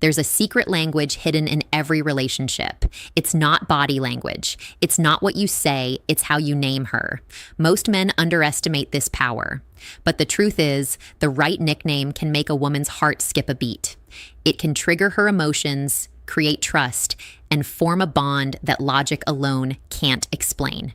There's a secret language hidden in every relationship. It's not body language. It's not what you say, it's how you name her. Most men underestimate this power. But the truth is, the right nickname can make a woman's heart skip a beat. It can trigger her emotions, create trust, and form a bond that logic alone can't explain.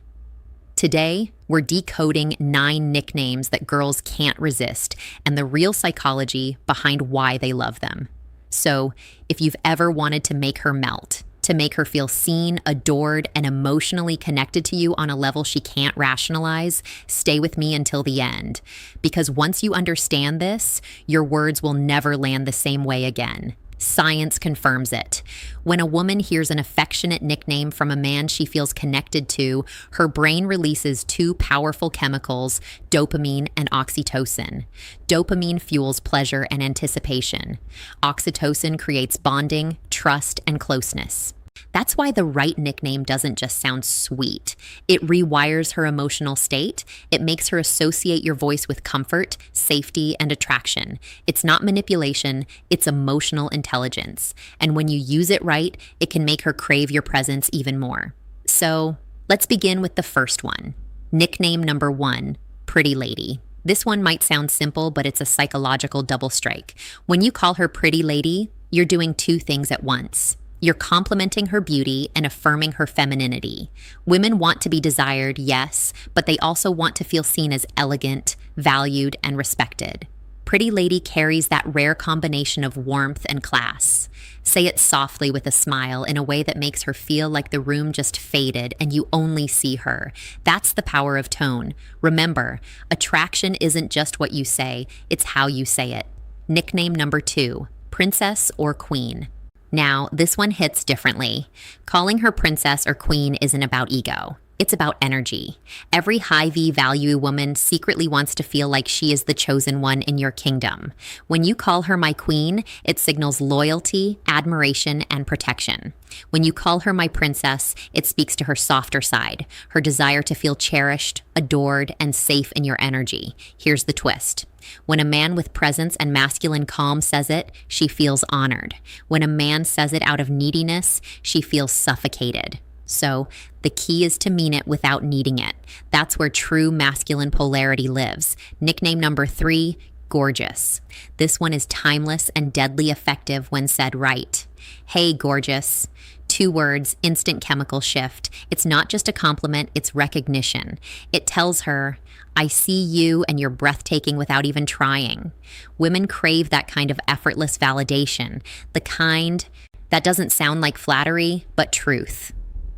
Today, we're decoding 9 nicknames that girls can't resist and the real psychology behind why they love them. So, if you've ever wanted to make her melt, to make her feel seen, adored, and emotionally connected to you on a level she can't rationalize, stay with me until the end. Because once you understand this, your words will never land the same way again. Science confirms it. When a woman hears an affectionate nickname from a man she feels connected to, her brain releases 2 powerful chemicals, dopamine and oxytocin. Dopamine fuels pleasure and anticipation. Oxytocin creates bonding, trust, and closeness. That's why the right nickname doesn't just sound sweet. It rewires her emotional state. It makes her associate your voice with comfort, safety, and attraction. It's not manipulation, it's emotional intelligence. And when you use it right, it can make her crave your presence even more. So, let's begin with the first one. Nickname number 1, Pretty Lady. This one might sound simple, but it's a psychological double strike. When you call her Pretty Lady, you're doing 2 things at once. You're complimenting her beauty and affirming her femininity. Women want to be desired, yes, but they also want to feel seen as elegant, valued, and respected. Pretty Lady carries that rare combination of warmth and class. Say it softly with a smile in a way that makes her feel like the room just faded and you only see her. That's the power of tone. Remember, attraction isn't just what you say, it's how you say it. Nickname number 2, Princess or Queen. Now, this one hits differently. Calling her princess or queen isn't about ego. It's about energy. Every high-V value woman secretly wants to feel like she is the chosen one in your kingdom. When you call her my queen, it signals loyalty, admiration, and protection. When you call her my princess, it speaks to her softer side, her desire to feel cherished, adored, and safe in your energy. Here's the twist. When a man with presence and masculine calm says it, she feels honored. When a man says it out of neediness, she feels suffocated. So, the key is to mean it without needing it. That's where true masculine polarity lives. Nickname number 3, Gorgeous. This one is timeless and deadly effective when said right. Hey, gorgeous. 2 words, instant chemical shift. It's not just a compliment, it's recognition. It tells her, I see you and you're breathtaking without even trying. Women crave that kind of effortless validation, the kind that doesn't sound like flattery, but truth.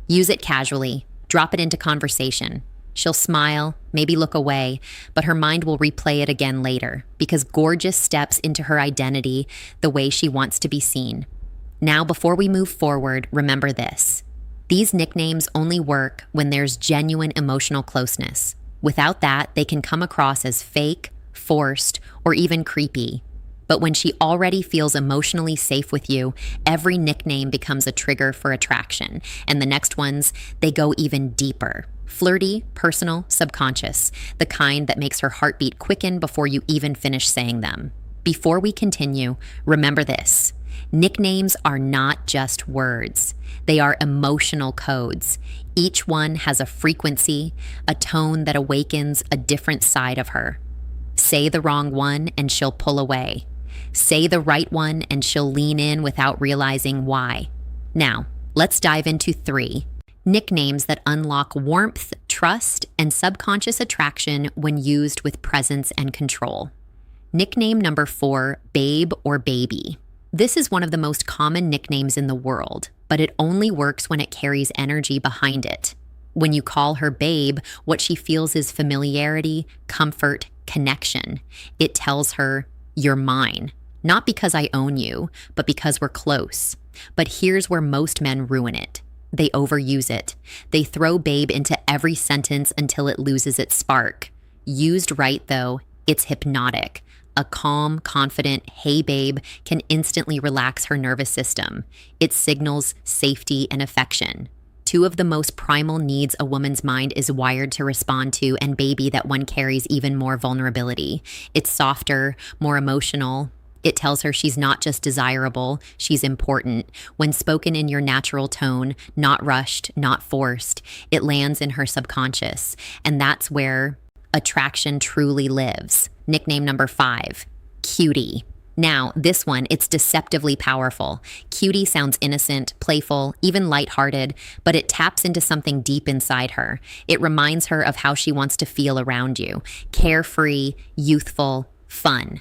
Use it casually, drop it into conversation. She'll smile, maybe look away, but her mind will replay it again later because gorgeous steps into her identity the way she wants to be seen. Now, before we move forward, remember this. These nicknames only work when there's genuine emotional closeness. Without that, they can come across as fake, forced, or even creepy. But when she already feels emotionally safe with you, every nickname becomes a trigger for attraction. And the next ones, they go even deeper. Flirty, personal, subconscious. The kind that makes her heartbeat quicken before you even finish saying them. Before we continue, remember this. Nicknames are not just words. They are emotional codes. Each one has a frequency, a tone that awakens a different side of her. Say the wrong one and she'll pull away. Say the right one and she'll lean in without realizing why. Now, let's dive into 3 nicknames that unlock warmth, trust, and subconscious attraction when used with presence and control. Nickname number 4, Babe or Baby. This is one of the most common nicknames in the world, but it only works when it carries energy behind it. When you call her babe, what she feels is familiarity, comfort, connection. It tells her, you're mine. Not because I own you, but because we're close. But here's where most men ruin it. They overuse it. They throw babe into every sentence until it loses its spark. Used right, though, it's hypnotic. A calm, confident, hey babe can instantly relax her nervous system. It signals safety and affection. 2 of the most primal needs a woman's mind is wired to respond to, and baby, that one carries even more vulnerability. It's softer, more emotional, It tells her she's not just desirable, she's important. When spoken in your natural tone, not rushed, not forced, it lands in her subconscious. And that's where attraction truly lives. Nickname number 5, cutie. Now, this one, it's deceptively powerful. Cutie sounds innocent, playful, even lighthearted, but it taps into something deep inside her. It reminds her of how she wants to feel around you. Carefree, youthful, fun.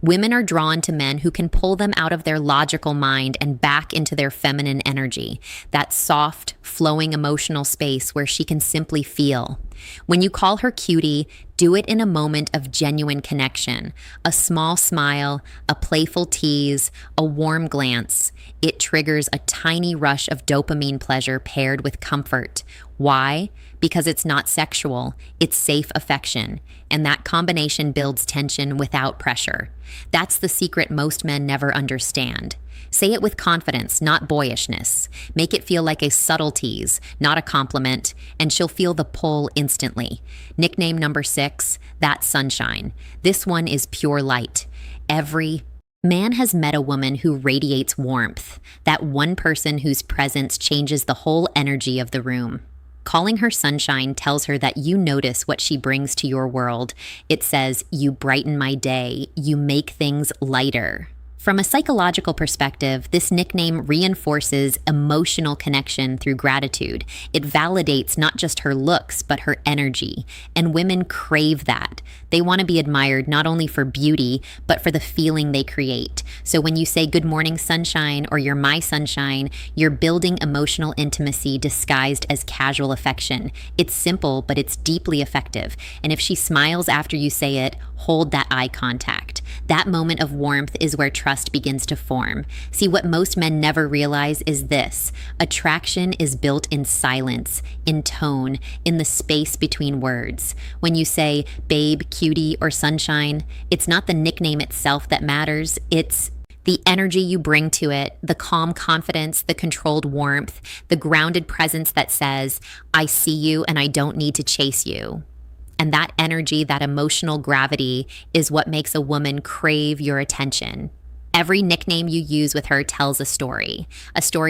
Women are drawn to men who can pull them out of their logical mind and back into their feminine energy, that soft, flowing emotional space where she can simply feel. When you call her cutie, do it in a moment of genuine connection. A small smile, a playful tease, a warm glance. It triggers a tiny rush of dopamine pleasure paired with comfort. Why? Because it's not sexual, it's safe affection, and that combination builds tension without pressure. That's the secret most men never understand. Say it with confidence, not boyishness. Make it feel like a subtle tease, not a compliment, and she'll feel the pull instantly. Nickname number 6, that's sunshine. This one is pure light. Every man has met a woman who radiates warmth, that one person whose presence changes the whole energy of the room. Calling her sunshine tells her that you notice what she brings to your world. It says, you brighten my day, you make things lighter. From a psychological perspective, this nickname reinforces emotional connection through gratitude. It validates not just her looks, but her energy. And women crave that. They want to be admired not only for beauty, but for the feeling they create. So when you say good morning sunshine or you're my sunshine, you're building emotional intimacy disguised as casual affection. It's simple, but it's deeply effective. And if she smiles after you say it, hold that eye contact. That moment of warmth is where trust begins to form. See, what most men never realize is this: attraction is built in silence, in tone, in the space between words. When you say babe, cutie, or sunshine, it's not the nickname itself that matters. It's the energy you bring to it, the calm confidence, the controlled warmth, the grounded presence that says, I see you and I don't need to chase you. And that energy, that emotional gravity, is what makes a woman crave your attention. Every nickname you use with her tells a story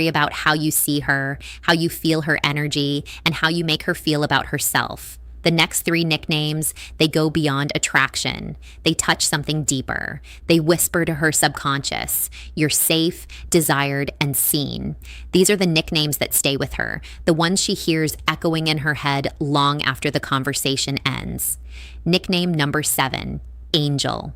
about how you see her, how you feel her energy, and how you make her feel about herself. The next 3 nicknames, they go beyond attraction. They touch something deeper. They whisper to her subconscious, you're safe, desired, and seen. These are the nicknames that stay with her, the ones she hears echoing in her head long after the conversation ends. Nickname number 7, Angel.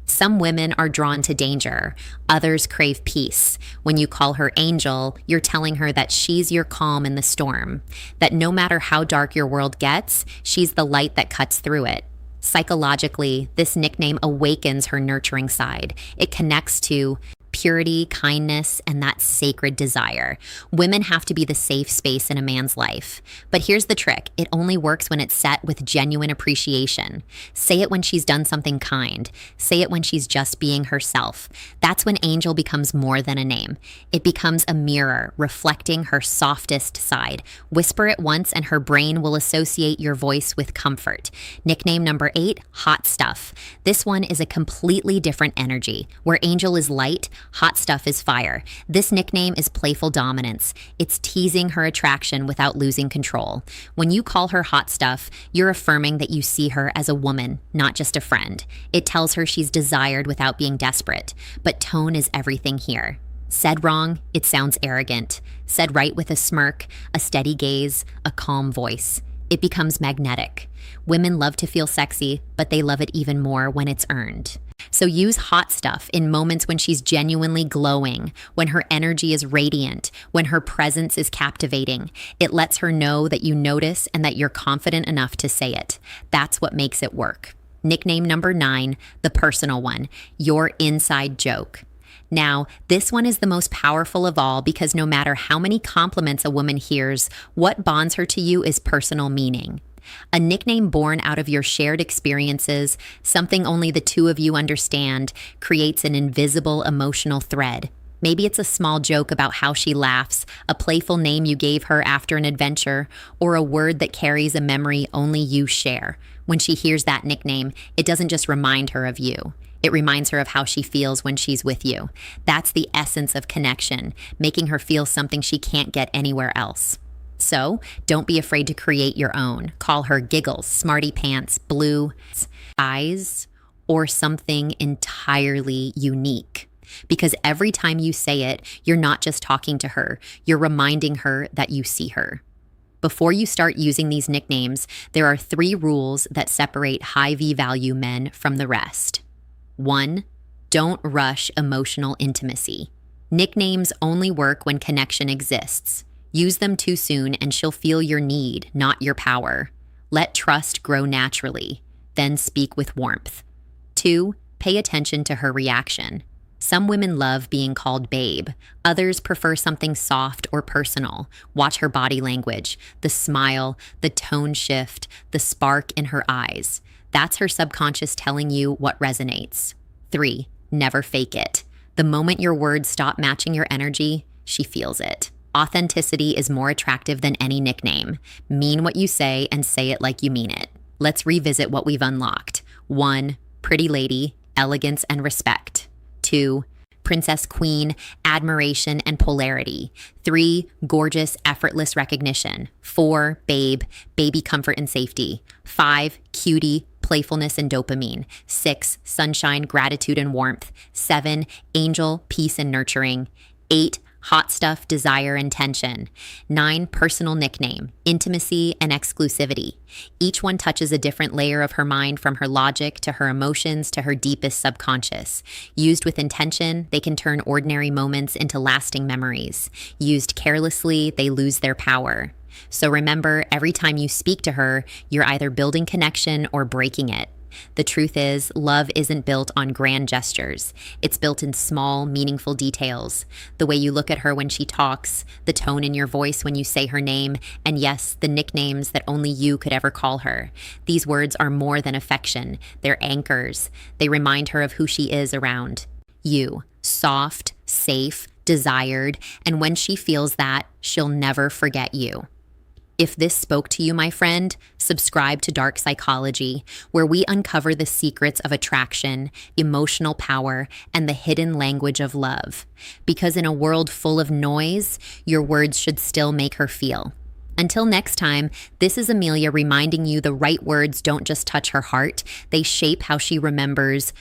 Some women are drawn to danger. Others crave peace. When you call her Angel, you're telling her that she's your calm in the storm, that no matter how dark your world gets, she's the light that cuts through it. Psychologically, this nickname awakens her nurturing side. It connects to purity, kindness, and that sacred desire. Women have to be the safe space in a man's life. But here's the trick. It only works when it's set with genuine appreciation. Say it when she's done something kind. Say it when she's just being herself. That's when Angel becomes more than a name. It becomes a mirror reflecting her softest side. Whisper it once and her brain will associate your voice with comfort. Nickname number 8, Hot Stuff. This one is a completely different energy. Where Angel is light, Hot Stuff is fire. This nickname is playful dominance. It's teasing her attraction without losing control. When you call her Hot Stuff, you're affirming that you see her as a woman, not just a friend. It tells her she's desired without being desperate. But tone is everything here. Said wrong, it sounds arrogant. Said right with a smirk, a steady gaze, a calm voice. It becomes magnetic. Women love to feel sexy, but they love it even more when it's earned. So use Hot Stuff in moments when she's genuinely glowing, when her energy is radiant, when her presence is captivating. It lets her know that you notice and that you're confident enough to say it. That's what makes it work. Nickname number 9, the personal one, your inside joke. Now, this one is the most powerful of all because no matter how many compliments a woman hears, what bonds her to you is personal meaning. A nickname born out of your shared experiences, something only the two of you understand, creates an invisible emotional thread. Maybe it's a small joke about how she laughs, a playful name you gave her after an adventure, or a word that carries a memory only you share. When she hears that nickname, it doesn't just remind her of you. It reminds her of how she feels when she's with you. That's the essence of connection, making her feel something she can't get anywhere else. So, don't be afraid to create your own. Call her giggles, smarty pants, blue eyes, or something entirely unique. Because every time you say it, you're not just talking to her, you're reminding her that you see her. Before you start using these nicknames, there are 3 rules that separate high V-value men from the rest. 1. Don't rush emotional intimacy. Nicknames only work when connection exists. Use them too soon and she'll feel your need, not your power. Let trust grow naturally, then speak with warmth. 2. Pay attention to her reaction. Some women love being called babe. Others prefer something soft or personal. Watch her body language, the smile, the tone shift, the spark in her eyes. That's her subconscious telling you what resonates. 3. Never fake it. The moment your words stop matching your energy, she feels it. Authenticity is more attractive than any nickname. Mean what you say and say it like you mean it. Let's revisit what we've unlocked. 1. Pretty lady, elegance and respect. 2. Princess queen, admiration and polarity. 3. Gorgeous, effortless recognition. 4. Babe, baby comfort and safety. 5. Cutie, playfulness and dopamine. 6. Sunshine, gratitude and warmth. 7. Angel, peace and nurturing. 8. Hot stuff, desire, and tension. 9. Personal nickname, intimacy, and exclusivity. Each one touches a different layer of her mind, from her logic to her emotions to her deepest subconscious. Used with intention, they can turn ordinary moments into lasting memories. Used carelessly, they lose their power. So remember, every time you speak to her, you're either building connection or breaking it. The truth is, love isn't built on grand gestures. It's built in small, meaningful details. The way you look at her when she talks, the tone in your voice when you say her name, and yes, the nicknames that only you could ever call her. These words are more than affection. They're anchors. They remind her of who she is around you. Soft, safe, desired, and when she feels that, she'll never forget you. If this spoke to you, my friend, subscribe to Dark Psychology, where we uncover the secrets of attraction, emotional power, and the hidden language of love. Because in a world full of noise, your words should still make her feel. Until next time, this is Amelia reminding you the right words don't just touch her heart, they shape how she remembers